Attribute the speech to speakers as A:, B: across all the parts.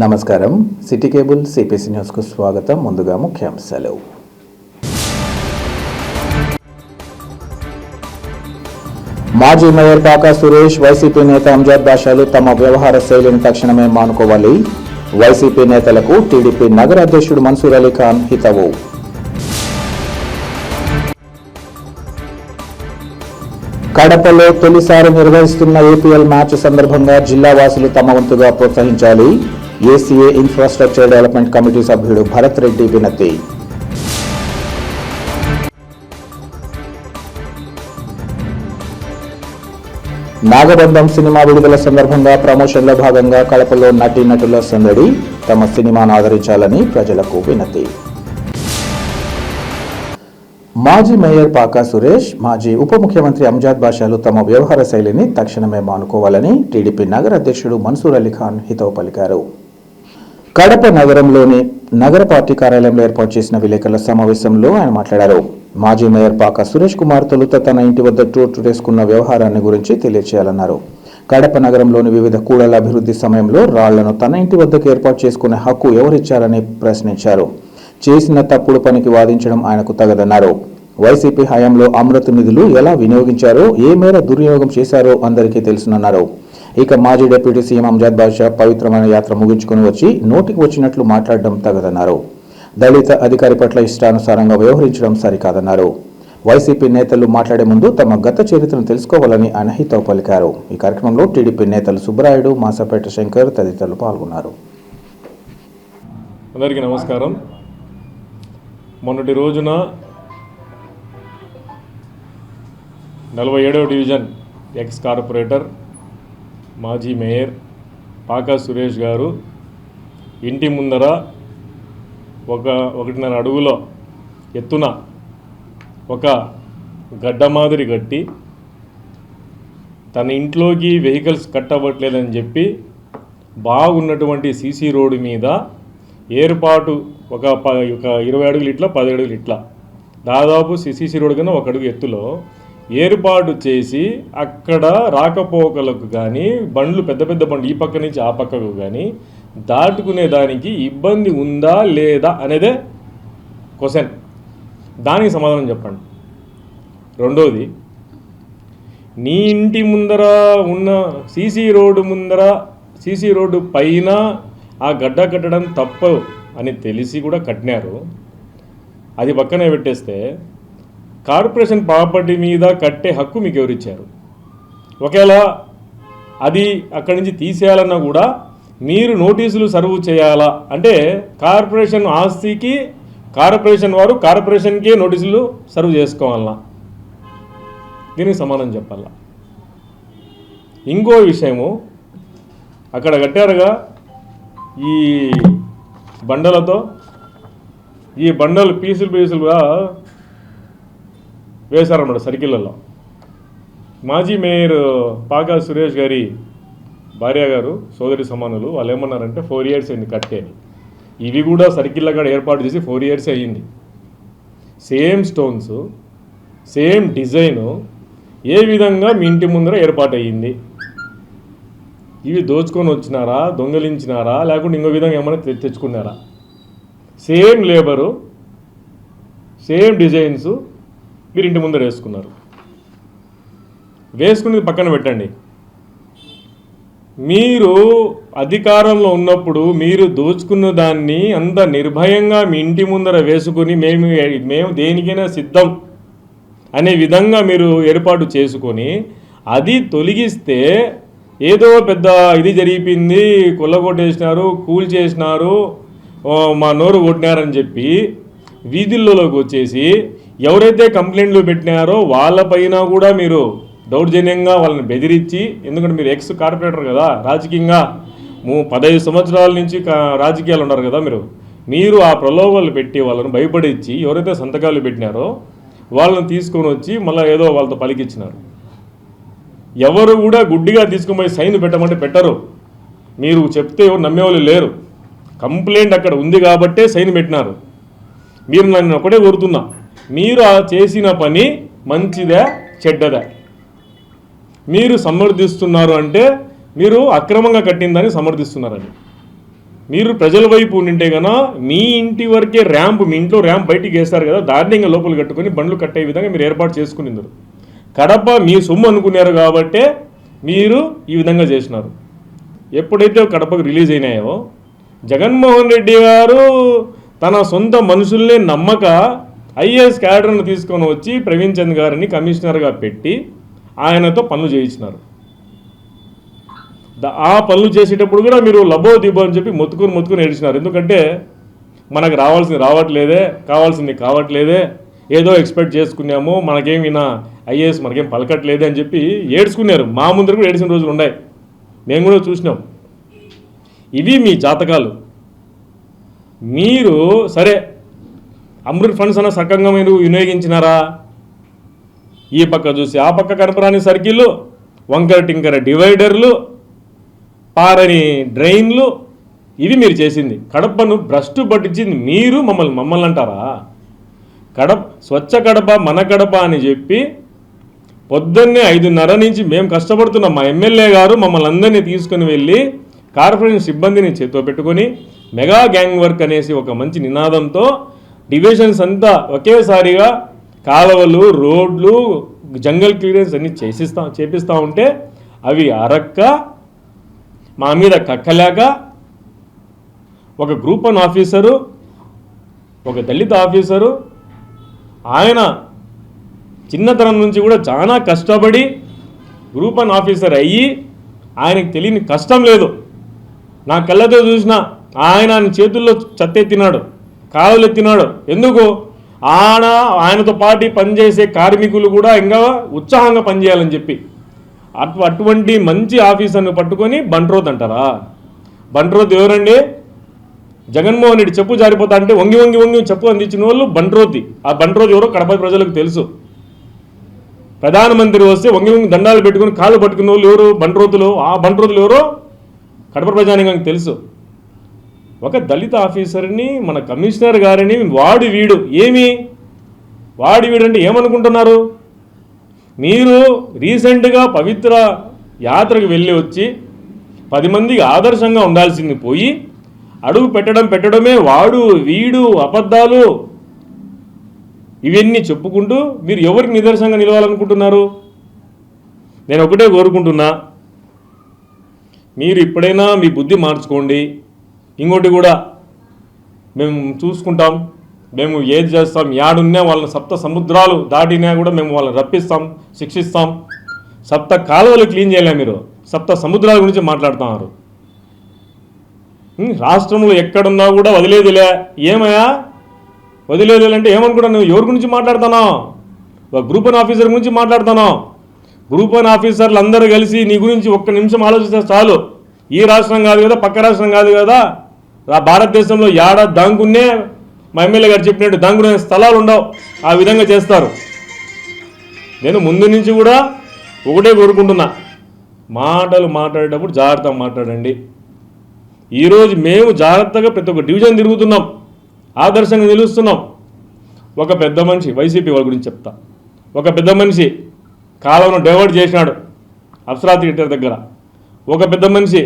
A: నమస్కారం. City cable CPC న్యూస్కు స్వాగతం. ముందుగా ముఖ్యాంశాలు. మాజీ మేయర్ పాకా సురేష్, వైసీపీ నేత అంజద్ బాషాలు తమ వ్యవహార శైలిని తక్షణమే మానుకోవాలి. వైసీపీ నేతలకు టీడీపీ నగర అధ్యక్షుడు మన్సూర్ అలీ ఖాన్ హితవు. కడపలో తొలిసారి నిర్వహిస్తున్న ఏపీఎల్ మ్యాచ్ సందర్భంగా జిల్లా వాసులు తమ వంతుగా ప్రోత్సహించాలి. ఏసీఏ ఇన్ఫ్రాస్ట్రక్చర్ డెవలప్మెంట్ కమిటీ సభ్యుడు భరత్ రెడ్డి వినతి. నాగబంధం సినిమా విడుదల సందర్భంగా ప్రమోషన్లో భాగంగా కడపలో నటీనటుల సందడి. తమ సినిమాను ఆదరించాలని ప్రజలకు వినతి. మాజీ మేయర్ పాకా సురేష్, మాజీ ఉప ముఖ్యమంత్రి అంజద్ బాషాలు తమ వ్యవహార శైలిని తక్షణమే మానుకోవాలని టీడీపీ నగర అధ్యక్షుడు మన్సూర్ అలీ ఖాన్ హితవు పలికారు. కడప నగరంలోని నగర పార్టీ కార్యాలయంలో ఏర్పాటు చేసిన విలేకరుల సమావేశంలో ఆయన మాట్లాడారు. మాజీ మేయర్ పాకా సురేష్ కుమార్ తొలుత తన ఇంటి వద్ద చోటు చేసుకున్న వ్యవహారాన్ని గురించి తెలియచేయాలన్నారు. కడప నగరంలోని వివిధ కూడళ్ల అభివృద్ధి సమయంలో రాళ్లను తన ఇంటి వద్దకు ఏర్పాటు చేసుకునే హక్కు ఎవరిచ్చారని ప్రశ్నించారు. చేసిన తప్పుడు పనికి వాదించడం ఆయనకు తగదన్నారు. వైసీపీ హయాంలో అమృత్ నిధులు ఎలా వినియోగించారో, ఏ మేర దుర్వినియోగం చేశారో అందరికీ తెలుసునన్నారు. ఇక మాజీ డిప్యూటీ సీఎం అంజద్ బాషా పవిత్రమైన యాత్ర ముగించుకుని వచ్చి నోటికి వచ్చినట్లు మాట్లాడడం తగదన్నారు. దళిత అధికారి పట్ల ఇష్టానుసారంగా వ్యవహరించడం సరికాదన్నారు. వైసీపీ నేతలు మాట్లాడే ముందు తమ గత చరిత్రను తెలుసుకోవాలని ఆయన హితవు పలికారు. ఈ కార్యక్రమంలో టీడీపీ నేతలు సుబ్బరాయుడు, మాసపేట శంకర్ తదితరులు పాల్గొన్నారు.
B: అందరికీ నమస్కారం. మొన్నటి రోజున 47వ డివిజన్ ఎక్స్ కార్పొరేటర్ మాజీ మేయర్ పాకా సురేష్ గారు ఇంటి ముందర 1.5 అడుగుల ఎత్తున ఒక గడ్డ మాదిరి కట్టి తన ఇంట్లోకి వెహికల్స్ కట్టవట్లేదని చెప్పి బాగున్నటువంటి సీసీ రోడ్డు మీద ఏర్పాటు ఒక 20 అడుగులు ఇట్లా 10 అడుగులు ఇట్లా దాదాపు సీసీ రోడ్డు కన్నా 1 అడుగు ఎత్తులో ఏర్పాటు చేసి అక్కడ రాకపోకలకు కానీ బండ్లు పెద్ద పెద్ద బండ్లు ఈ పక్క నుంచి ఆ పక్కకు కానీ దాటుకునే దానికి ఇబ్బంది ఉందా లేదా అనేదే క్వశ్చన్. దానికి సమాధానం చెప్పండి. రెండోది, నీ ఇంటి ముందర ఉన్న సీసీ రోడ్డు పైన ఆ గడ్డ కట్టడం తప్పు అని తెలిసి కూడా కట్టినారు. అది పక్కనే పెట్టేస్తే కార్పొరేషన్ ప్రాపర్టీ మీద కట్టే హక్కు మీకు ఎవరిచ్చారు? ఒకవేళ అది అక్కడి నుంచి తీసేయాలన్నా కూడా మీరు నోటీసులు సర్వ్ చేయాలా? అంటే కార్పొరేషన్ ఆస్తికి కార్పొరేషన్ వారు కార్పొరేషన్కే నోటీసులు సర్వ్ చేసుకోవాలన్నా? దీనికి సమాధానం చెప్పాలా? ఇంకో విషయము, అక్కడ కట్టారుగా ఈ బండలతో, ఈ బండలు పీసులుగా వేశారన్నమాట సర్కిళ్ళలో. మాజీ మేయర్ పాకా సురేష్ గారి భార్య గారు, సోదరి సమానులు, వాళ్ళు ఏమన్నారంటే 4 years అయింది కట్టే. ఇవి కూడా సర్కిల్ అక్కడ ఏర్పాటు చేసి 4 years అయ్యింది. సేమ్ స్టోన్స్, సేమ్ డిజైను ఏ విధంగా మీ ఇంటి ముందర ఏర్పాటు అయ్యింది? ఇవి దోచుకొని వచ్చినారా, దొంగలించినారా, లేకుంటే ఇంకో విధంగా ఏమైనా తెచ్చుకున్నారా? సేమ్ లేబరు, సేమ్ డిజైన్స్ మీరు ఇంటి ముందర వేసుకునేది పక్కన పెట్టండి. మీరు అధికారంలో ఉన్నప్పుడు మీరు దోచుకున్న దాన్ని అంత నిర్భయంగా మీ ఇంటి ముందర వేసుకుని మేము దేనికైనా సిద్ధం అనే విధంగా మీరు ఏర్పాటు చేసుకొని అది తొలగిస్తే ఏదో పెద్ద ఇది జరిగిపోయింది, కొల్లగొట్టేసినారు, కూల్చేసినారు, మా నోరు కొట్టినారని చెప్పి వీధుల్లోకి వచ్చేసి ఎవరైతే కంప్లైంట్లు పెట్టినారో వాళ్ళపైన కూడా మీరు దౌర్జన్యంగా వాళ్ళని బెదిరించి, ఎందుకంటే మీరు ఎక్స్ కార్పొరేటర్ కదా, రాజకీయంగా 15 సంవత్సరాల నుంచి రాజకీయాలు ఉన్నారు కదా, మీరు ఆ ప్రలోభాలు పెట్టి వాళ్ళని భయపడించి ఎవరైతే సంతకాలు పెట్టినారో వాళ్ళని తీసుకొని వచ్చి మళ్ళీ ఏదో వాళ్ళతో పలికిచ్చినారు. ఎవరు కూడా గుడ్డిగా తీసుకుని పోయి సైన్ పెట్టమంటే పెట్టరు. మీరు చెప్తే ఎవరు నమ్మేవాళ్ళు లేరు. కంప్లైంట్ అక్కడ ఉంది కాబట్టే సైన్ పెట్టినారు. మీరు నన్ను ఒకటే కోరుతున్నా, మీరు చేసిన పని మంచిదా చెడ్డదా? మీరు సమర్థిస్తున్నారు అంటే మీరు అక్రమంగా కట్టిందని సమర్థిస్తున్నారని. మీరు ప్రజల వైపు ఉండింటే కనుక మీ ఇంటి వరకే ర్యాంప్, మీ ఇంట్లో ర్యాంప్ బయటికి వేస్తారు కదా, దాన్ని ఇంకా లోపల కట్టుకొని బండ్లు కట్టే విధంగా మీరు ఏర్పాటు చేసుకునిందరు. కడప మీ సొమ్ము అనుకున్నారు కాబట్టే మీరు ఈ విధంగా చేసినారు. ఎప్పుడైతే కడపకు రిలీజ్ అయినాయో జగన్మోహన్ రెడ్డి గారు తన సొంత మనుషుల్ని నమ్మక ఐఏఎస్ క్యాడర్ను తీసుకొని వచ్చి ప్రవీణ్ చంద్ గారిని కమిషనర్గా పెట్టి ఆయనతో పనులు చేయించినారు. ఆ పనులు చేసేటప్పుడు కూడా మీరు లబో దిబో అని చెప్పి మొత్తుకొని ఏడిచినారు. ఎందుకంటే మనకు రావాల్సింది రావట్లేదే, కావాల్సింది కావట్లేదే, ఏదో ఎక్స్పెక్ట్ చేసుకున్నాము, మనకేమినా ఐఏఎస్ మనకేం పలకట్లేదే అని చెప్పి ఏడ్చుకున్నారు. మా ముందర కూడా ఏడిచిన రోజులు ఉన్నాయి, మేము కూడా చూసినాం. ఇవి మీ జాతకాలు. మీరు సరే అమృత్ ఫండ్స్ అన్న సకంగా మీరు వినియోగించినారా? ఈ పక్క చూసి ఆ పక్క కనపరాని సర్కిళ్ళు, వంకర టింకర డివైడర్లు, పారని డ్రైన్లు, ఇవి మీరు చేసింది. కడపను భ్రష్టు పట్టించింది మీరు. మమ్మల్ని అంటారా? స్వచ్ఛ కడప మన కడప అని చెప్పి పొద్దున్నే 5:30 నుంచి మేము కష్టపడుతున్నాం. మా ఎమ్మెల్యే గారు మమ్మల్ని అందరినీ తీసుకుని వెళ్ళి కార్పొరేషన్ సిబ్బందిని చేతితో పెట్టుకొని మెగా గ్యాంగ్ వర్క్ అనేసి ఒక మంచి నినాదంతో డివిజన్స్ అంతా ఒకేసారిగా కాలువలు, రోడ్లు, జంగల్ క్లియరెన్స్ అన్నీ చేపిస్తూ ఉంటే అవి అరక్క మా మీద కక్కలేక ఒక గ్రూప్ 1 ఆఫీసరు, ఒక దళిత ఆఫీసరు, ఆయన చిన్నతనం నుంచి కూడా చాలా కష్టపడి గ్రూప్ 1 ఆఫీసర్ అయ్యి ఆయనకు తెలియని కష్టం లేదు. నా కళ్ళతో చూసిన ఆయన చేతుల్లో చెత్తెత్తినాడు, కాలువలు ఎత్తినాడు. ఎందుకు? ఆయనతో పాటు పనిచేసే కార్మికులు కూడా ఇంకా ఉత్సాహంగా పనిచేయాలని చెప్పి అటువంటి మంచి ఆఫీసర్ని పట్టుకొని బంట్రోత్ అంటారా? బంట్రోత్ ఎవరండి? జగన్మోహన్ రెడ్డి చెప్పు జారిపోతా అంటే వంగి చెప్పు అందించిన వాళ్ళు బంట్రోతి. ఆ బంట్రోత్ ఎవరో కడప ప్రజలకు తెలుసు. ప్రధానమంత్రి వస్తే వంగి దండాలు పెట్టుకుని కాళ్ళు పట్టుకున్న వాళ్ళు ఎవరు? బంట్రోతులు. ఆ బంట్రోతులు ఎవరో కడప ప్రజానికానికి తెలుసు. ఒక దళిత ఆఫీసర్ని, మన కమిషనర్ గారిని వాడు వీడు అంటే ఏమనుకుంటున్నారు మీరు? రీసెంట్గా పవిత్ర యాత్రకు వెళ్ళి వచ్చి 10 మందికి ఆదర్శంగా ఉండాల్సింది పోయి అడుగు పెట్టడమే వాడు వీడు అబద్ధాలు ఇవన్నీ చెప్పుకుంటూ మీరు ఎవరికి నిదర్శనంగా నిలవాలనుకుంటున్నారు? నేను ఒకటే కోరుకుంటున్నా, మీరు ఇప్పుడైనా మీ బుద్ధి మార్చుకోండి. ఇంకోటి కూడా మేము చూసుకుంటాం, మేము ఏది చేస్తాం, యాడున్నా వాళ్ళని 7 సముద్రాలు దాటినా కూడా మేము వాళ్ళని రప్పిస్తాం, శిక్షిస్తాం. 7 కాలువలు క్లీన్ చేయలేము, మీరు 7 సముద్రాల గురించి మాట్లాడుతున్నారు. రాష్ట్రంలో ఎక్కడున్నా కూడా వదిలేదులే. ఏమయ్యా వదిలేదులే అంటే ఏమనుకుంటా? నువ్వు ఎవరి గురించి మాట్లాడుతున్నావు? ఒక గ్రూప్ 1 ఆఫీసర్ గురించి మాట్లాడుతున్నావు. గ్రూప్ 1 ఆఫీసర్లు అందరూ కలిసి నీ గురించి ఒక్క నిమిషం ఆలోచిస్తే చాలు. ఈ రాష్ట్రం కాదు కదా, పక్క రాష్ట్రం కాదు కదా, భారతదేశంలో ఏడా దాంకునే మా ఎమ్మెల్యే గారు చెప్పినట్టు దాంకునే స్థలాలు ఉండవు. ఆ విధంగా చేస్తారు. నేను ముందు నుంచి కూడా ఒకటే కోరుకుంటున్నా, మాటలు మాట్లాడేటప్పుడు జాగ్రత్తగా మాట్లాడండి. ఈరోజు మేము జాగ్రత్తగా ప్రతి ఒక్క డివిజన్ తిరుగుతున్నాం, ఆదర్శంగా నిలుస్తున్నాం. ఒక పెద్ద మనిషి, వైసీపీ వాళ్ళ గురించి చెప్తా, ఒక పెద్ద మనిషి కాలువను డైవర్ట్ చేసినాడు అప్సరా థియేటర్ దగ్గర. ఒక పెద్ద మనిషి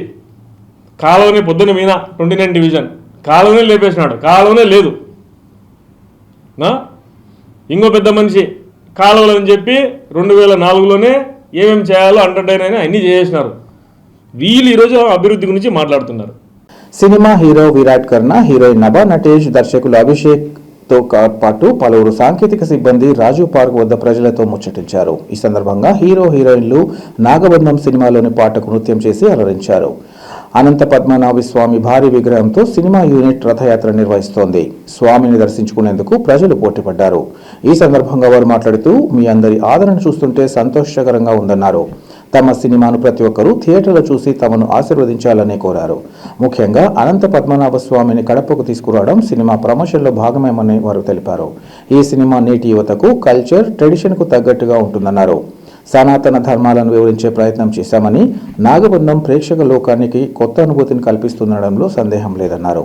B: కాలువని పొద్దున మీన 29 డివిజన్ కాలువనే లేపేసినాడు, కాలువనే లేదు. ఇంకో పెద్ద మనిషి కాలువలు అని చెప్పి 2004లోనే ఏమేమి చేయాలో అంటర్టైన్ అయినా అన్నీ చేసేసినారు. వీళ్ళు ఈరోజు అభివృద్ధి గురించి మాట్లాడుతున్నారు.
A: సినిమా హీరో విరాట్ కర్ణ, హీరోయిన్ నభా నటేష్, దర్శకులు అభిషేక్ తో పాటు పలువురు సాంకేతిక సిబ్బంది రాజీవ్ పార్క్ వద్ద ప్రజలతో ముచ్చటించారు. ఈ సందర్భంగా హీరో హీరోయిన్లు నాగబంధం సినిమాలోని పాటకు నృత్యం చేసి అలరించారు. అనంత పద్మనాభ స్వామి భారీ విగ్రహంతో సినిమా యూనిట్ రథయాత్ర నిర్వహిస్తోంది. స్వామిని దర్శించుకునేందుకు ప్రజలు పోటీపడ్డారు. ఈ సందర్భంగా వారు మాట్లాడుతూ, మీ అందరి ఆదరణ చూస్తుంటే సంతోషకరంగా ఉందన్నారు. తమ సినిమాను ప్రతి ఒక్కరూ థియేటర్లో చూసి తమను ఆశీర్వదించాలని కోరారు. ముఖ్యంగా అనంత పద్మనాభ స్వామిని కడపకు తీసుకురావడం సినిమా ప్రమోషన్లో భాగమేమని వారు తెలిపారు. ఈ సినిమా నేటి యువతకు కల్చర్, ట్రెడిషన్కు తగ్గట్టుగా ఉంటుందన్నారు. సనాతన ధర్మాలను వివరించే ప్రయత్నం చేశామని, నాగబంధం ప్రేక్షక లోకానికి కొత్త అనుభూతిని కల్పిస్తుండడంలో సందేహం లేదన్నారు.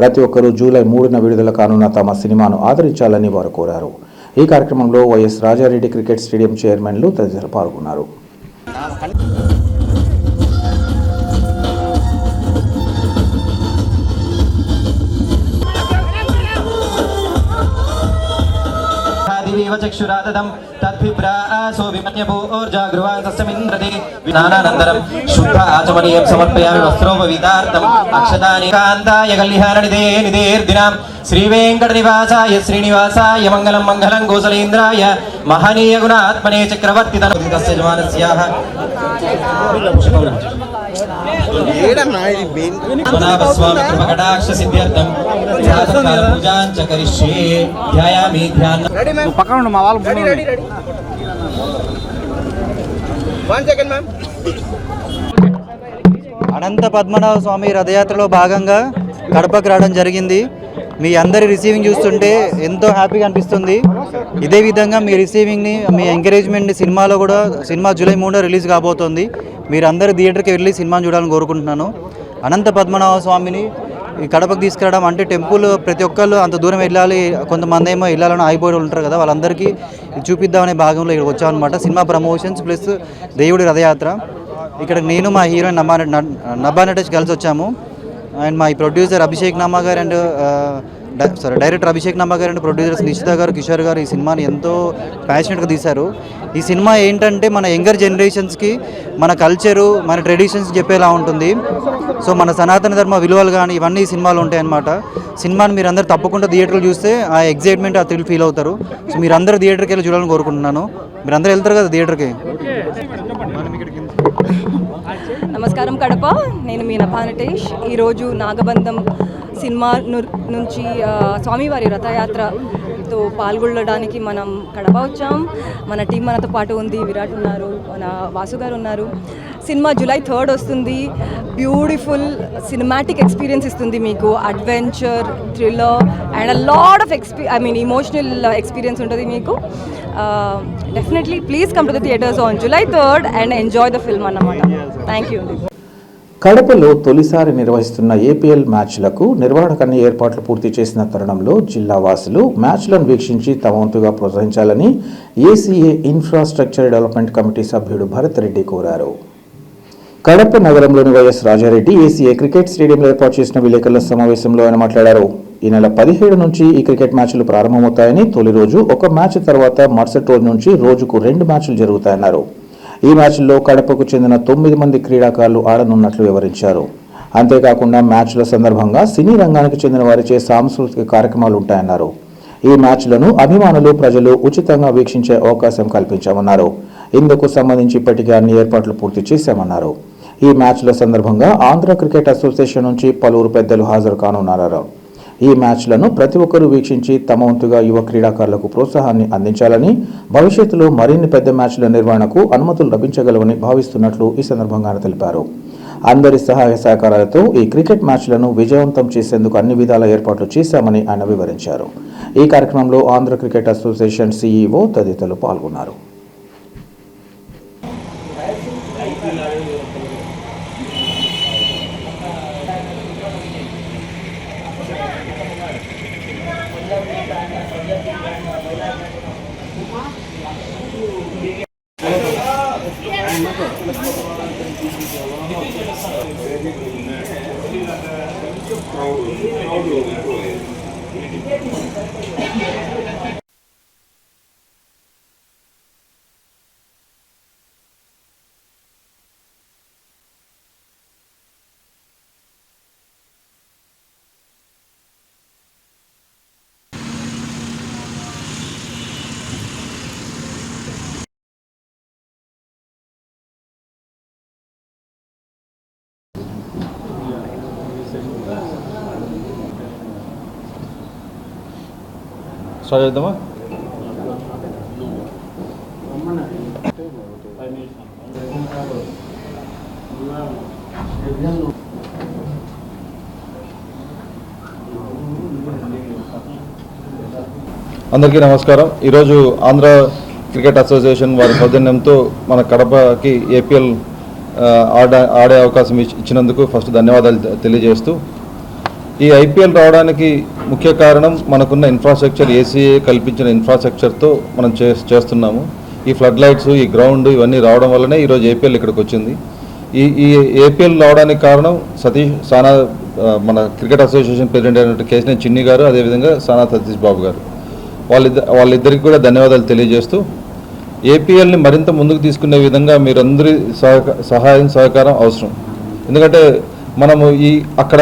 A: ప్రతి ఒక్కరూ జూలై 3న విడుదల కానున్న తమ సినిమాను ఆదరించాలని వారు కోరారు. ఈ కార్యక్రమంలో వైఎస్ రాజారెడ్డి క్రికెట్ స్టేడియం చైర్మన్లు తదితరులు పాల్గొన్నారు.
C: ईव चक्षुराददं तद्भिप्रासो विमन्यभूर्जागृवांसमिन्द्रते विधानानन्तरं शुद्ध आचमनीयं समर्पयामि वस्त्रोपवीतार्थम् अक्षतानि कान्ताय कल्याणनिधे निधेर्दिनां श्रीवेङ्कटनिवासाय श्रीनिवासाय मङ्गलं मङ्गलं गोसलेन्द्राय महनीय गुणात्मने चक्रवर्ति तस्य जमानस्याः स्वामी कृपकटाक्ष सिद्ध्यर्थं प्रातःकाल पूजां च करिष्ये ध्यायामि ध्यानं
D: పక్కన మా వాళ్ళు
E: అనంత పద్మనాభ స్వామి రథయాత్రలో భాగంగా కడపకు రావడం జరిగింది. మీ అందరి రిసీవింగ్ చూస్తుంటే ఎంతో హ్యాపీగా అనిపిస్తుంది. ఇదే విధంగా మీ రిసీవింగ్ని, మీ ఎంకరేజ్మెంట్ని సినిమాలో కూడా, సినిమా జూలై 3న రిలీజ్ కాబోతోంది. మీరు అందరు థియేటర్కి వెళ్ళి సినిమాని చూడాలని కోరుకుంటున్నాను. అనంత పద్మనాభ స్వామిని ఈ కడపకు తీసుకురావడం అంటే టెంపుల్ ప్రతి ఒక్కళ్ళు అంత దూరం వెళ్ళాలి, కొంతమంది ఏమో వెళ్ళాలని ఆగిపోయి ఉంటారు కదా, వాళ్ళందరికీ చూపిద్దామనే భాగంలో ఇక్కడ వచ్చామన్నమాట. సినిమా ప్రమోషన్స్ ప్లస్ దేవుడి రథయాత్ర. ఇక్కడ నేను మా హీరోయిన్ నభా నటేష్ కలిసి వచ్చాము. అండ్ మా ఈ ప్రొడ్యూసర్ అభిషేక్ నామా గారు అండ్ డైరెక్టర్ అభిషేక్ నామా గారు అండ్ ప్రొడ్యూసర్స్ నిషిత గారు, కిషోర్ గారు ఈ సినిమాని ఎంతో ప్యాషనెట్గా తీశారు. ఈ సినిమా ఏంటంటే మన యంగర్ జనరేషన్స్కి మన కల్చరు, మన ట్రెడిషన్స్ చెప్పేలా ఉంటుంది. సో మన సనాతన ధర్మ విలువలు కానీ ఇవన్నీ ఈ సినిమాలో ఉంటాయన్నమాట. సినిమాని మీరు అందరూ తప్పకుండా థియేటర్లో చూస్తే ఆ ఎగ్జైట్మెంట్, ఆ థ్రిల్ ఫీల్ అవుతారు. సో మీరు అందరూ థియేటర్కి వెళ్ళి చూడాలని కోరుకుంటున్నాను. మీరు అందరూ వెళ్తారు కదా థియేటర్కి.
F: నమస్కారం కడప, నేను మీ నభా నటేష్. ఈరోజు నాగబంధం సినిమా నుంచి స్వామివారి రథయాత్రతో పాల్గొనడానికి మనం కడప వచ్చాం. మన టీం మనతో పాటు ఉంది. విరాట్ ఉన్నారు, మన వాసు గారు ఉన్నారు. సినిమా జూలై 3 వస్తుంది. బ్యూటిఫుల్ సినిమాటిక్ ఎక్స్పీరియన్స్ ఇస్తుంది మీకు. Adventure, thriller and a lot of emotional experience ఉంటుంది మీకు. Definitely please come to the theatres on July 3 and enjoy the film అన్నమాట. Thank you.
A: కడపలో తొలిసారి నిర్వహిస్తున్న ఏపీఎల్ మ్యాచ్లకు నిర్వహణకన్ని ఏర్పాట్లు పూర్తి చేసిన తరుణంలో జిల్లా వాసులు మ్యాచ్లను వీక్షించి తమ వంతుగా ప్రోత్సహించాలని ఏసీఏ ఇన్ఫ్రాస్ట్రక్చర్ డెవలప్మెంట్ కమిటీ సభ్యుడు భరత్ రెడ్డి కోరారు. కడప నగరంలోని వైఎస్ రాజారెడ్డి ఏసీఏ క్రికెట్ స్టేడియంలో ఏర్పాటు చేసిన విలేకరుల సమావేశంలో ఆయన మాట్లాడారు. ఈ నెల 17 నుంచి ఈ క్రికెట్ మ్యాచ్లు ప్రారంభమవుతాయని, తొలి రోజు ఒక మ్యాచ్ తర్వాత మరుసటి రోజు నుంచి రోజుకు 2 మ్యాచ్లు జరుగుతాయన్నారు. ఈ మ్యాచ్ల్లో కడపకు చెందిన 9 మంది క్రీడాకారులు ఆడనున్నట్లు వివరించారు. అంతేకాకుండా మ్యాచ్ల సందర్భంగా సినీ రంగానికి చెందిన వారిచే సాంస్కృతిక కార్యక్రమాలు ఉంటాయన్నారు. ఈ మ్యాచ్లను అభిమానులు, ప్రజలు ఉచితంగా వీక్షించే అవకాశం కల్పించామన్నారు. ఇందుకు సంబంధించి ఇప్పటికే అన్ని ఏర్పాట్లు పూర్తి చేశామన్నారు. ఈ మ్యాచ్ల సందర్భంగా ఆంధ్ర క్రికెట్ అసోసియేషన్ నుంచి పలువురు పెద్దలు హాజరు కానున్నారు. ఈ మ్యాచ్లను ప్రతి ఒక్కరూ వీక్షించి తమ వంతుగా యువ క్రీడాకారులకు ప్రోత్సాహాన్ని అందించాలని, భవిష్యత్తులో మరిన్ని పెద్ద మ్యాచ్ల నిర్వహణకు అనుమతులు లభించగలవని భావిస్తున్నట్లు ఈ సందర్భంగా తెలిపారు. అందరి సహాయ సహకారాలతో ఈ క్రికెట్ మ్యాచ్లను విజయవంతం చేసేందుకు అన్ని విధాల ఏర్పాట్లు చేశామని ఆయన వివరించారు. ఈ కార్యక్రమంలో ఆంధ్ర క్రికెట్ అసోసియేషన్ సీఈఓ తదితరులు పాల్గొన్నారు.
G: స్టార్ట్ చేద్దామా? అందరికీ నమస్కారం. ఈరోజు ఆంధ్ర క్రికెట్ అసోసియేషన్ వారి సౌజన్యంతో మన కడపకి ఏపీఎల్ ఆడే అవకాశం ఇచ్చినందుకు ఫస్ట్ ధన్యవాదాలు తెలియజేస్తూ, ఈ ఐపీఎల్ రావడానికి ముఖ్య కారణం మనకున్న ఇన్ఫ్రాస్ట్రక్చర్, ఏసీఏ కల్పించిన ఇన్ఫ్రాస్ట్రక్చర్తో మనం చేస్తున్నాము. ఈ ఫ్లడ్ లైట్స్, ఈ గ్రౌండ్ ఇవన్నీ రావడం వల్లనే ఈరోజు ఏపీఎల్ ఇక్కడికి వచ్చింది. ఈ ఏపీఎల్ రావడానికి కారణం సానా మన క్రికెట్ అసోసియేషన్ ప్రెసిడెంట్ అయినట్టు కేసినేని చిన్ని గారు, అదేవిధంగా సానా సతీష్ బాబు గారు. వాళ్ళిద్దరికి కూడా ధన్యవాదాలు తెలియజేస్తూ ఏపీఎల్ని మరింత ముందుకు తీసుకునే విధంగా మీరందరి సహాయం సహకారం అవసరం. ఎందుకంటే మనము అక్కడ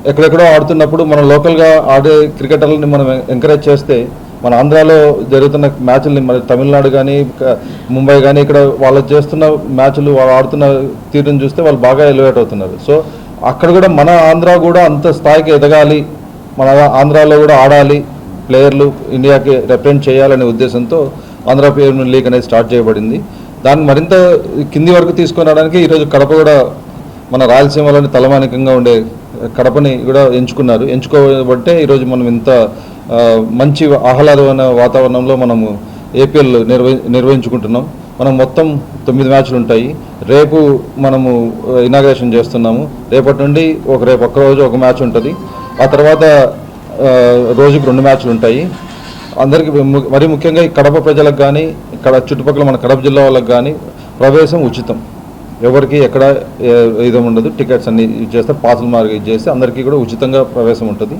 G: ఎక్కడెక్కడో ఆడుతున్నప్పుడు మనం లోకల్గా ఆడే క్రికెటర్లని మనం ఎంకరేజ్ చేస్తే మన ఆంధ్రాలో జరుగుతున్న మ్యాచ్ల్ని మన తమిళనాడు కానీ ముంబై కానీ ఇక్కడ వాళ్ళు చేస్తున్న మ్యాచ్లు వాళ్ళు ఆడుతున్న తీరుని చూస్తే వాళ్ళు బాగా ఎలివేట్ అవుతున్నారు. సో అక్కడ కూడా మన ఆంధ్ర కూడా అంత స్థాయికి ఎదగాలి, మన ఆంధ్రాలో కూడా ఆడాలి, ప్లేయర్లు ఇండియాకి రిప్రజెంట్ చేయాలనే ఉద్దేశంతో ఆంధ్ర ప్రీమియర్ లీగ్ అనేది స్టార్ట్ చేయబడింది. దాన్ని మరింత కింది వరకు తీసుకొని రావడానికి ఈరోజు కడప కూడా మన రాయలసీమలోని తలమానికంగా ఉండే కడపని కూడా ఎంచుకోబట్టే ఈరోజు మనం ఇంత మంచి ఆహ్లాదమైన వాతావరణంలో మనము ఏపీఎల్ నిర్వహించుకుంటున్నాం. మనం మొత్తం 9 మ్యాచ్లు ఉంటాయి. రేపు మనము ఇనాగ్రేషన్ చేస్తున్నాము. రేపటి నుండి రేపు ఒక్కరోజు ఒక మ్యాచ్ ఉంటుంది. ఆ తర్వాత రోజుకు 2 మ్యాచ్లు ఉంటాయి. అందరికీ మరీ ముఖ్యంగా ఈ కడప ప్రజలకు కానీ ఇక్కడ చుట్టుపక్కల మన కడప జిల్లా వాళ్ళకి కానీ ప్రవేశం ఉచితం. ఎవరికి ఎక్కడ ఇది ఉండదు. టికెట్స్ అన్ని ఇచ్చేస్తే పాసులు మార్గం ఇచ్చేస్తే అందరికీ కూడా ఉచితంగా ప్రవేశం ఉంటుంది.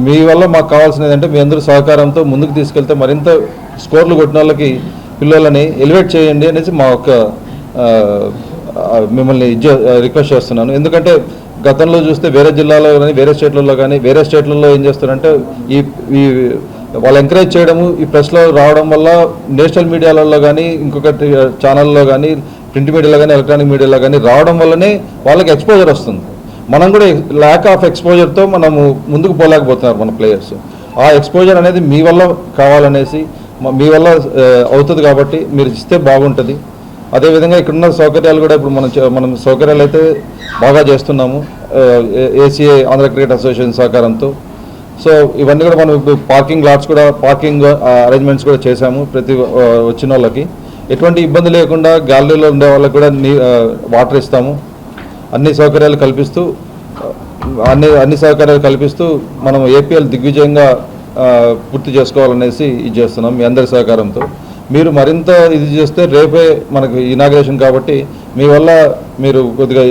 G: మీ వల్ల మాకు కావాల్సింది ఏంటంటే మీ అందరూ సహకారంతో ముందుకు తీసుకెళ్తే మరింత స్కోర్లు కొట్టిన వాళ్ళకి పిల్లలని ఎలివేట్ చేయండి అనేసి మా యొక్క మిమ్మల్ని రిక్వెస్ట్ చేస్తున్నాను. ఎందుకంటే గతంలో చూస్తే వేరే జిల్లాలో కానీ వేరే స్టేట్లలో ఏం చేస్తారంటే ఈ వాళ్ళు ఎంకరేజ్ చేయడము, ఈ ప్రెస్లో రావడం వల్ల నేషనల్ మీడియాలలో కానీ ఇంకొక ఛానల్లో కానీ ప్రింట్ మీడియాలో కానీ ఎలక్ట్రానిక్ మీడియాలో కానీ రావడం వల్లనే వాళ్ళకి ఎక్స్పోజర్ వస్తుంది. మనం కూడా ల్యాక్ ఆఫ్ ఎక్స్పోజర్తో మనము ముందుకు పోలేకపోతున్నారు మన ప్లేయర్స్. ఆ ఎక్స్పోజర్ అనేది మీ వల్ల కావాలనేసి మీ వల్ల అవుతుంది కాబట్టి మీరు ఇస్తే బాగుంటుంది. అదేవిధంగా ఇక్కడున్న సౌకర్యాలు కూడా ఇప్పుడు మనం సౌకర్యాలు అయితే బాగా చేస్తున్నాము ఏసీఏ ఆంధ్ర క్రికెట్ అసోసియేషన్ సహకారంతో. సో ఇవన్నీ కూడా మనం పార్కింగ్ లాట్స్ కూడా పార్కింగ్ అరేంజ్మెంట్స్ కూడా చేశాము. ప్రతి వచ్చిన వాళ్ళకి ఎటువంటి ఇబ్బంది లేకుండా గ్యాలరీలో ఉండే వాళ్ళకి కూడా వాటర్ ఇస్తాము. అన్ని సౌకర్యాలు కల్పిస్తూ మనం ఏపీఎల్ దిగ్విజయంగా పూర్తి చేసుకోవాలనేసి ఇది చేస్తున్నాం మీ అందరి సహకారంతో. మీరు మరింత ఇది చేస్తే రేపే మనకు ఇనాగ్రేషన్ కాబట్టి మీ వల్ల మీరు కొద్దిగా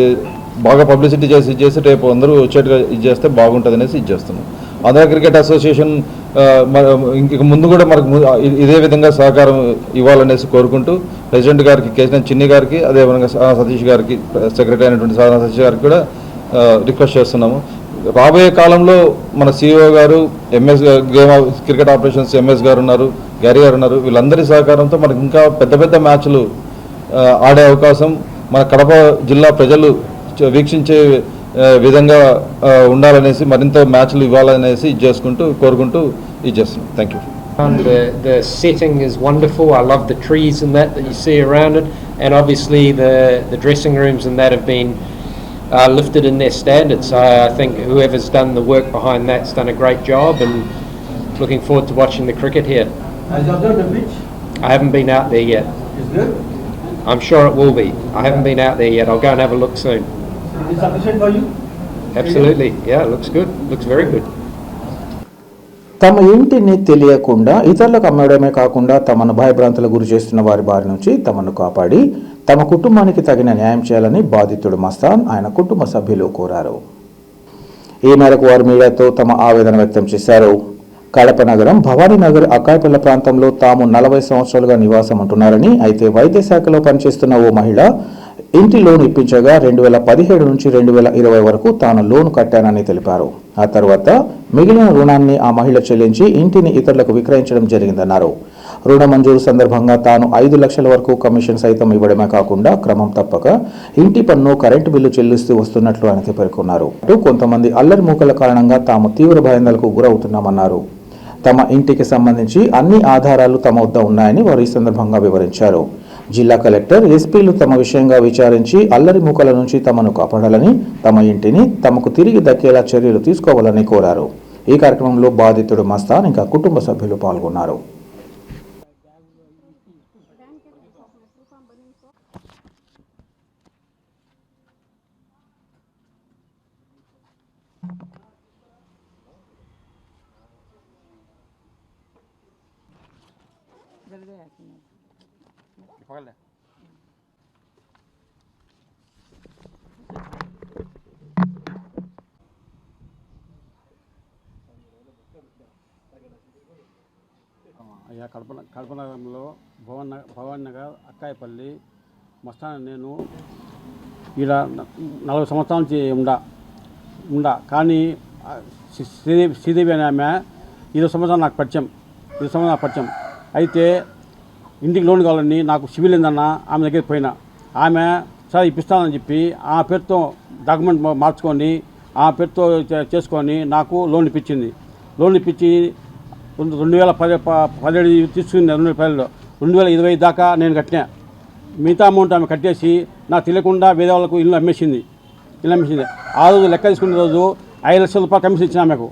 G: బాగా పబ్లిసిటీ చేసి రేపు అందరూ వచ్చేట్టుగా ఇది చేస్తే బాగుంటుంది అనేసి ఇది చేస్తున్నాం. ఆంధ్ర క్రికెట్ అసోసియేషన్ ఇంక ముందు కూడా మనకు ఇదే విధంగా సహకారం ఇవ్వాలనేసి కోరుకుంటూ ప్రెసిడెంట్ గారికి కేసీఆర్ చిన్ని గారికి అదేవిధంగా సతీష్ గారికి సెక్రటరీ అయినటువంటి సతీష్ గారికి కూడా రిక్వెస్ట్ చేస్తున్నాము. రాబోయే కాలంలో మన CEO గారు గేమ్ క్రికెట్ ఆపరేషన్స్ MS గారు ఉన్నారు, గ్యారీ గారు ఉన్నారు. వీళ్ళందరి సహకారంతో మనకు ఇంకా పెద్ద మ్యాచ్లు ఆడే అవకాశం మన కడప జిల్లా ప్రజలు వీక్షించే విధంగా ఉండాలనేసి మరింత మ్యాచ్లు ఇవ్వాలనేసి కోరుకుంటూ ఇది చేస్తున్నాం. Thank you.
D: The setting is wonderful. I love the trees and that you see around it, and obviously the dressing rooms and that have been lifted in their standards. I think whoever's done the work behind that's done a great job, and looking forward to watching the cricket here.
H: Has you observed the pitch?
D: I haven't been out there yet.
H: It's good?
D: I'm sure it will be. I haven't been out there yet. I'll go and have a look soon.
H: Is it sufficient for you?
D: Absolutely. Yeah, it looks good. Looks very good.
A: తమ ఇంటిని తెలియకుండా ఇతరులకు అమ్మడమే కాకుండా తమను భయభ్రాంతులకు గురి చేస్తున్న వారి బారి నుంచి తమను కాపాడి తమ కుటుంబానికి తగిన న్యాయం చేయాలని బాధితుడు మస్తాన్ ఆయన కుటుంబ సభ్యులు కోరారు. ఈ మేరకు వారు మీడియాతో తమ ఆవేదన వ్యక్తం చేశారు. కడప నగరం భవానీనగర్ అక్కాయపల్ల ప్రాంతంలో తాము 40 సంవత్సరాలుగా నివాసం ఉంటున్నారని, అయితే వైద్య శాఖలో పనిచేస్తున్న ఓ మహిళ ఇంటి లోన్ ఇప్పించగా 2017 నుంచి 2020 వరకు తాను లోన్ కట్టానని తెలిపారు. ఆ తర్వాత మిగిలిన రుణాన్ని ఆ మహిళ చెల్లించి ఇంటిని ఇతరులకు విక్రయించడం జరిగిందన్నారు. రుణ మంజూరు సందర్భంగా తాను 5 లక్షల వరకు కమిషన్ సైతం ఇవ్వడమే కాకుండా క్రమం తప్పక ఇంటి పన్ను, కరెంటు బిల్లు చెల్లిస్తూ వస్తున్నట్లు ఆయన పేర్కొన్నారు. కొంతమంది అల్లరి మూకల కారణంగా తాము తీవ్ర భయాందోళనకు గురవుతున్నామన్నారు. తమ ఇంటికి సంబంధించి అన్ని ఆధారాలు తమ వద్ద ఉన్నాయని వారు ఈ సందర్భంగా వివరించారు. జిల్లా కలెక్టర్, ఎస్పీలు తమ విషయంగా విచారించి అల్లరి మూకల నుంచి తమను కాపాడాలని, తమ ఇంటిని తమకు తిరిగి దక్కేలా చర్యలు తీసుకోవాలని కోరారు. ఈ కార్యక్రమంలో బాధితుడు మస్తాన్ ఇంకా కుటుంబ సభ్యులు పాల్గొన్నారు.
H: అయ్యా కడప నగరంలో భవన్ నగర్ అక్కాయపల్లి మస్తాన్ నేను ఈడ 40 సంవత్సరాల నుంచి ఉండా కానీ శ్రీదేవి అనే ఆమె 20 సంవత్సరాలు నాకు పరిచయం అయితే ఇంటికి లోన్ కావాలని నాకు సివిల్ ఏందన్న ఆమె దగ్గరికి పోయినా ఆమె సరే ఇప్పిస్తానని చెప్పి ఆ పేరుతో డాక్యుమెంట్ మార్చుకొని ఆ పేరుతో చేసుకొని నాకు లోన్ ఇప్పించింది. లోన్ ఇప్పించి 2017 తీసుకుంది. 2020 దాకా నేను కట్టినా. మిగతా అమౌంట్ ఆమె కట్టేసి నాకు తెలియకుండా వేరే వాళ్ళకు ఇల్లు అమ్మేసింది. ఆ రోజు లెక్క తీసుకునే రోజు 5 లక్షల రూపాయలు కమిషన్ ఇచ్చిన ఆమెకు.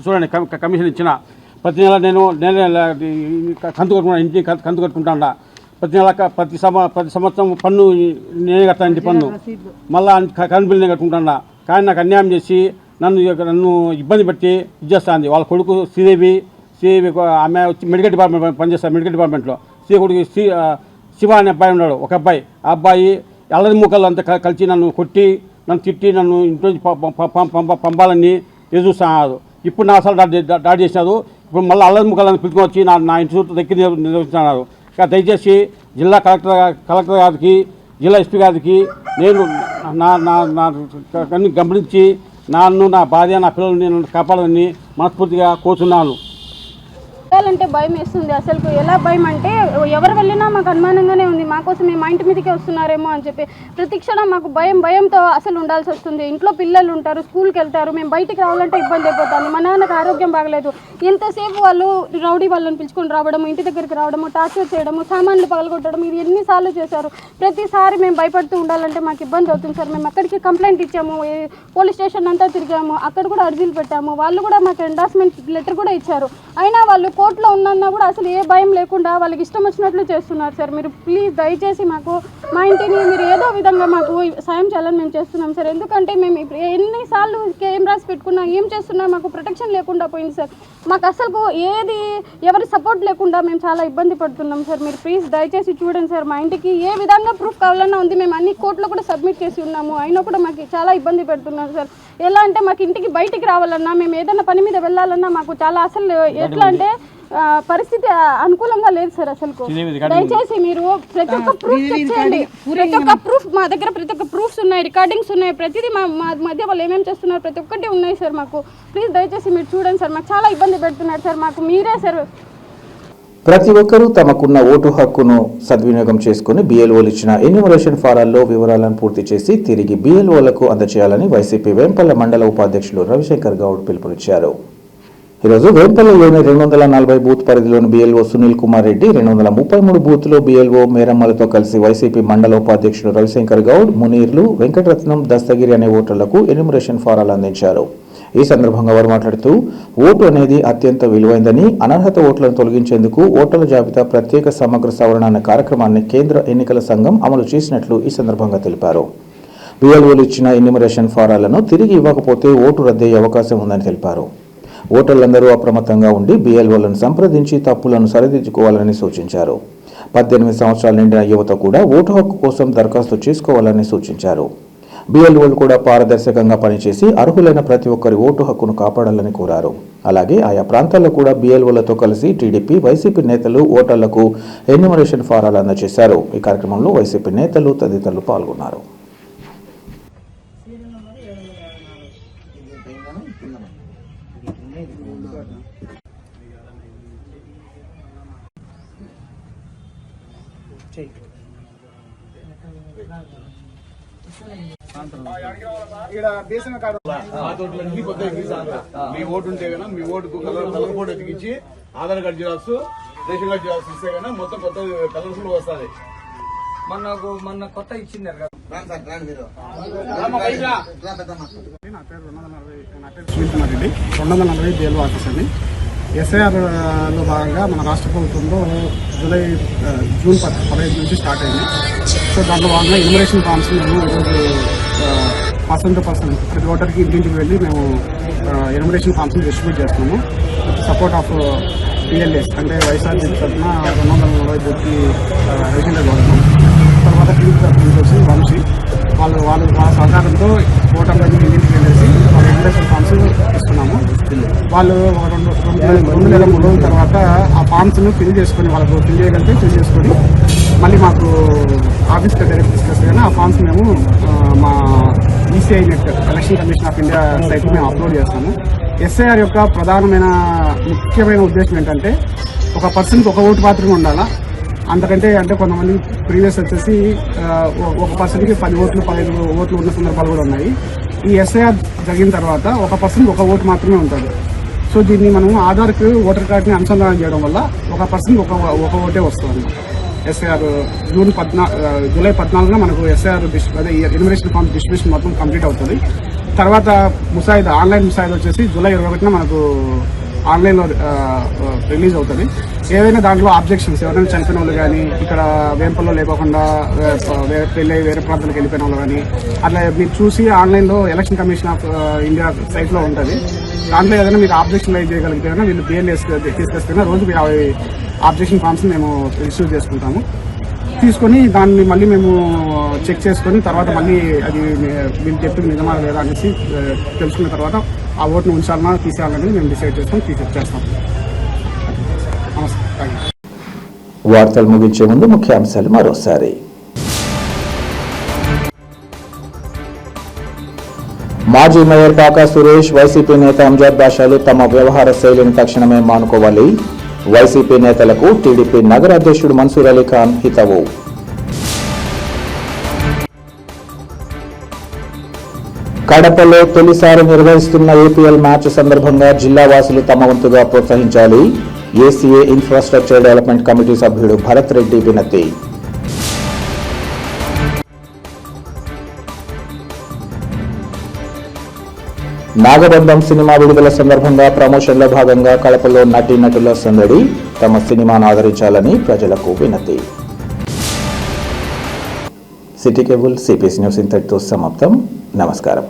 H: చూడండి కమిషన్ ఇచ్చిన. ప్రతి నెల నేను ఇంటికి కంతు కట్టుకుంటా. ప్రతి సంవత్సరం పన్ను నేనే కట్టాను. ఇంటి పన్ను మళ్ళీ కరెంట్ బిల్ నేను కట్టుకుంటా. కానీ నాకు అన్యాయం చేసి నన్ను ఇబ్బంది పెట్టి ఇచ్చేస్తుంది. వాళ్ళ కొడుకు శ్రీదేవి ఆమె వచ్చి మెడికల్ డిపార్ట్మెంట్ పనిచేస్తారు. మెడికల్ డిపార్ట్మెంట్లో కొడుకు శివ అనే అబ్బాయి ఉన్నాడు. ఒక అబ్బాయి. ఆ అబ్బాయి అల్లరి ముక్కలు అంతా కలిసి నన్ను కొట్టి నన్ను తిట్టి నన్ను ఇంట్లో పంపాలని ఎదురుస్తున్నారు. ఇప్పుడు నా అసలు దాడి చేసినారు. ఇప్పుడు మళ్ళీ అల్లరి ముక్కలను పిలుచుకొని వచ్చి నా ఇంటి చుట్టూ దగ్గర నిర్వహిస్తున్నారు. దయచేసి జిల్లా కలెక్టర్ గారికి, జిల్లా ఎస్పీ గారికి నేను నా గమనించి నన్ను, నా భార్య, నా పిల్లల్ని నేను కాపాడాలని మనస్ఫూర్తిగా కోరుతున్నాను.
I: వెళ్ళాలంటే భయం వేస్తుంది. అసలు ఎలా భయం అంటే ఎవరు వెళ్ళినా మాకు అనుమానంగానే ఉంది. మాకోసం మా ఇంటి మీదకే వస్తున్నారేమో అని చెప్పి ప్రతి క్షణం మాకు భయంతో అసలు ఉండాల్సి వస్తుంది. ఇంట్లో పిల్లలు ఉంటారు, స్కూల్కి వెళ్తారు. మేము బయటికి రావాలంటే ఇబ్బంది అయిపోతాను. మా నాన్నకు ఆరోగ్యం బాగలేదు. ఎంతసేపు వాళ్ళు రౌడీ వాళ్ళని పిలుచుకొని రావడము, ఇంటి దగ్గరికి రావడము, టార్చర్ చేయడము, సామాన్లు పగలగొట్టడం, ఇది ఎన్నిసార్లు చేశారు. ప్రతిసారి మేము భయపడుతూ ఉండాలంటే మాకు ఇబ్బంది అవుతుంది సార్. మేము అక్కడికి కంప్లైంట్ ఇచ్చాము, పోలీస్ స్టేషన్ అంతా తిరిగాము, అక్కడ కూడా అర్జీలు పెట్టాము. వాళ్ళు కూడా మాకు ఎండార్స్మెంట్ లెటర్ కూడా ఇచ్చారు. అయినా వాళ్ళు కోర్టులో ఉన్నా కూడా అసలు ఏ భయం లేకుండా వాళ్ళకి ఇష్టం వచ్చినట్లు చేస్తున్నారు సార్. మీరు ప్లీజ్ దయచేసి మా ఇంటిని మీరు ఏదో విధంగా మాకు సాయం చేయాలని మేము చేస్తున్నాం సార్. ఎందుకంటే మేము ఎన్నిసార్లు కెమెరాస్ పెట్టుకున్నా ఏం చేస్తున్నా మాకు ప్రొటెక్షన్ లేకుండా పోయింది సార్. మాకు అసలు ఎవరి సపోర్ట్ లేకుండా మేము చాలా ఇబ్బంది పడుతున్నాం సార్. మీరు ప్లీజ్ దయచేసి చూడండి సార్. మా ఇంటికి ఏ విధంగా ప్రూఫ్ కావాలన్నా ఉంది. మేము అన్ని కోర్టులో కూడా సబ్మిట్ చేసి ఉన్నాము. అయినా కూడా మాకు చాలా ఇబ్బంది పెడుతున్నారు సార్. ఎలా అంటే మాకు ఇంటికి బయటికి రావాలన్నా, మేము ఏదైనా పని మీద వెళ్ళాలన్నా మాకు చాలా అసలు ఎట్లా అంటే పరిస్థితి అనుకూలంగా లేదు సార్. అసలు దయచేసి మీరు ప్రతి ఒక్క ప్రూఫ్ తెచ్చేయండి. ప్రతి ఒక్క ప్రూఫ్ మా దగ్గర ప్రతి ఒక్క ప్రూఫ్స్ ఉన్నాయి, రికార్డింగ్స్ ఉన్నాయి. ప్రతిదీ మా మధ్య వాళ్ళు ఏమేమి చేస్తున్నారు ప్రతి ఒక్కటి ఉన్నాయి సార్. మాకు ప్లీజ్ దయచేసి మీరు చూడండి సార్. మాకు చాలా ఇబ్బంది పెడుతున్నారు సార్. మాకు మీరే సార్.
A: ప్రతి ఒక్కరూ తమకున్న ఓటు హక్కును సద్వినియోగం చేసుకుని బిఎల్ఓలు ఇచ్చిన ఎన్యూమరేషన్ ఫారాల్లో వివరాలను పూర్తి చేసి తిరిగి బిఎల్ఓలకు అందజేయాలని వైసీపీ వేంపల్ల మండల ఉపాధ్యక్షులు రవిశంకర్ గౌడ్ పిలుపునిచ్చారు. ఈరోజు వేంపల్లిలోని 240 బూత్ పరిధిలోని బిఎల్ఓ సునీల్ కుమార్ రెడ్డి, 233 బూత్లో బిఎల్ఓ మేరమ్మలతో కలిసి వైసీపీ మండల ఉపాధ్యక్షులు రవిశంకర్ గౌడ్, మునీర్లు, వెంకటరత్నం, దస్తగిరి అనే ఓటర్లకు ఎన్యూమరేషన్ ఫారాలు అందించారు. ఈ సందర్భంగా వారు మాట్లాడుతూ ఓటు అనేది అత్యంత విలువైందని, అనర్హత ఓట్లను తొలగించేందుకు ఓటర్ల జాబితా ప్రత్యేక సమగ్ర సవరణ అనే కార్యక్రమాన్ని కేంద్ర ఎన్నికల సంఘం అమలు చేసినట్లు ఈ సందర్భంగా తెలిపారు. బిఎల్ఓలు ఇచ్చిన ఎన్యూమరేషన్ ఫారాలను తిరిగి ఇవ్వకపోతే ఓటు రద్దయ్యే అవకాశం ఉందని తెలిపారు. ఓటర్లందరూ అప్రమత్తంగా ఉండి బిఎల్ఓలను సంప్రదించి తప్పులను సరిదిద్దుకోవాలని సూచించారు. 18 సంవత్సరాల నిండిన యువత కూడా ఓటు హక్కు కోసం దరఖాస్తు చేసుకోవాలని సూచించారు. బిఎల్ఓలు కూడా పారదర్శకంగా పనిచేసి అర్హులైన ప్రతి ఒక్కరి ఓటు హక్కును కాపాడాలని కోరారు. అలాగే ఆయా ప్రాంతాల్లో కూడా బిఎల్ఓలతో కలిసి టీడీపీ, వైసీపీ నేతలు ఓటర్లకు ఎన్యూమరేషన్ ఫారాలు అందజేశారు. ఈ కార్యక్రమంలో వైసీపీ నేతలు తదితరులు పాల్గొన్నారు.
J: మీ ఓటు ఉంటే కన్నా మీ ఓటుకు కలర్ బోర్డు ఎతికించి Aadhaar card xerox, ration card xerox ఇస్తే కన్నా మొత్తం కొత్త కలర్స్ కూడా వస్తుంది.
K: మొన్న కొత్త ఇచ్చిందారు కదా.
J: నా పేరు సునీల్ కుమార్ రెడ్డి, 240 బిఎల్ఓ ఆఫీస్ అండి. ఎస్ఐఆర్లో భాగంగా మన రాష్ట్ర ప్రభుత్వంలో జూన్ 15 నుంచి స్టార్ట్ అయింది. సో దాంట్లో భాగంగా ఎన్యూమరేషన్ ఫామ్స్ మేము ఈరోజు పర్సన్ టు పర్సన్ ప్రతి ఓటర్కి ఇంటింటికి వెళ్ళి మేము ఎన్యూమరేషన్ ఫామ్స్ని డిస్ట్రిబ్యూట్ చేస్తున్నాము. సపోర్ట్ ఆఫ్ పిఎల్ఎస్ అంటే వైఎస్ఆర్సీపీ తరఫున 240 బూత్కి రేషన్ వాడుతున్నాం. తర్వాత టీడీపీ తరఫు నుంచి వచ్చి వంశీ వాళ్ళ సహకారంతో ఓటర్లకి ఇంటింటికి వెళ్ళేసి వాళ్ళ ఎన్యూమరేషన్ ఫామ్స్ ఇస్తున్నాము. వాళ్ళు ఒక రెండు లేదా 3 రోజుల తర్వాత ఆ ఫామ్స్ను ఫిల్ చేసుకొని వాళ్ళకు ఫిల్ చేయగలిగితే ఫిల్ చేసుకొని మళ్ళీ మాకు ఆఫీస్కి డైరెక్ట్ తీసుకొస్తే కానీ ఆ ఫామ్స్ మేము మా ECI net election commission of India సైట్కి మేము అప్లోడ్ చేస్తాము. ఎస్ఐఆర్ యొక్క ప్రధానమైన ముఖ్యమైన ఉద్దేశం ఏంటంటే ఒక పర్సన్కి ఒక ఓటు మాత్రమే ఉండాలా. అంతకంటే అంటే కొంతమంది ప్రీవియస్ వచ్చేసి ఒక పర్సన్కి 10 ఓట్లు 15 ఓట్లు ఉన్న సందర్భాలు కూడా ఉన్నాయి. ఈ ఎస్ఐఆర్ జరిగిన తర్వాత ఒక పర్సన్కి ఒక ఓటు మాత్రమే ఉంటుంది. సో దీన్ని మనం ఆధార్కి ఓటర్ కార్డుని అనుసంధానం చేయడం వల్ల ఒక పర్సన్కి ఒక ఓటే వస్తుంది. ఎస్ఐఆర్ జూలై 14న మనకు ఎస్ఐఆర్ అదే ఎన్యుమరేషన్ ఫామ్ డిస్ట్రిబ్యూషన్ మొత్తం కంప్లీట్ అవుతుంది. తర్వాత ముసాయిదా ఆన్లైన్ ముసాయిదా వచ్చేసి జూలై 21న మనకు ఆన్లైన్లో రిలీజ్ అవుతుంది. ఏదైనా దాంట్లో ఆబ్జెక్షన్స్ ఎవరైనా చనిపోయిన వాళ్ళు కానీ ఇక్కడ వేంపల్లో లేకోకుండా వేరే ప్రాంతాలకు వెళ్ళిపోయిన వాళ్ళు కానీ అట్లా మీరు చూసి ఆన్లైన్లో ఎలక్షన్ కమిషన్ ఆఫ్ ఇండియా సైట్లో ఉంటుంది. దాంట్లో ఏదైనా మీకు ఆబ్జెక్షన్ రైజ్ చేయగలిగితే వీళ్ళు బిఎల్ తీసుకొస్తే రోజు 50 ఆబ్జెక్షన్ ఫామ్స్ మేము రిసీవ్ చేసుకుంటాము. తీసుకొని దాన్ని మళ్ళీ మేము చెక్ చేసుకొని తర్వాత మళ్ళీ అది వీళ్ళు చెప్పింది నిజమా లేదా అనేసి తెలుసుకున్న తర్వాత ఆ ఓటును ఉంచాలన్నా తీసేయాలనేది మేము డిసైడ్ చేసుకొని చేస్తాం. నమస్తే.
A: వార్తలు ముగించే ముందు ముఖ్యాంశాలు మరోసారి. మాజీ మేయర్ పాకా సురేష్, వైసీపీ నేత అంజాద్ బాషాలు తమ వ్యవహార శైలిని తక్షణమే మానుకోవాలి. వైసీపీ నేతలకు టీడీపీ నగర అధ్యక్షుడు మన్సూర్ అలీ ఖాన్ హితవు. కడపలో తొలిసారి నిర్వహిస్తున్న ఏపీఎల్ మ్యాచ్ సందర్భంగా జిల్లా వాసులు తమ వంతుగా ప్రోత్సహించాలి. ఏసీఏ ఇన్ఫ్రాస్ట్రక్చర్ డెవలప్మెంట్ కమిటీ సభ్యుడు భరత్ రెడ్డి వినతి. నాగబంధం సినిమా విడుదల సందర్భంగా ప్రమోషన్లో భాగంగా కడపలో నటీనటుల సందడి. తమ సినిమాను ఆదరించాలని ప్రజలకు వినతి. సిటీ కేబుల్ సిపిఎస్ న్యూస్ ఇంతటితో సమాప్తం. నమస్కారం.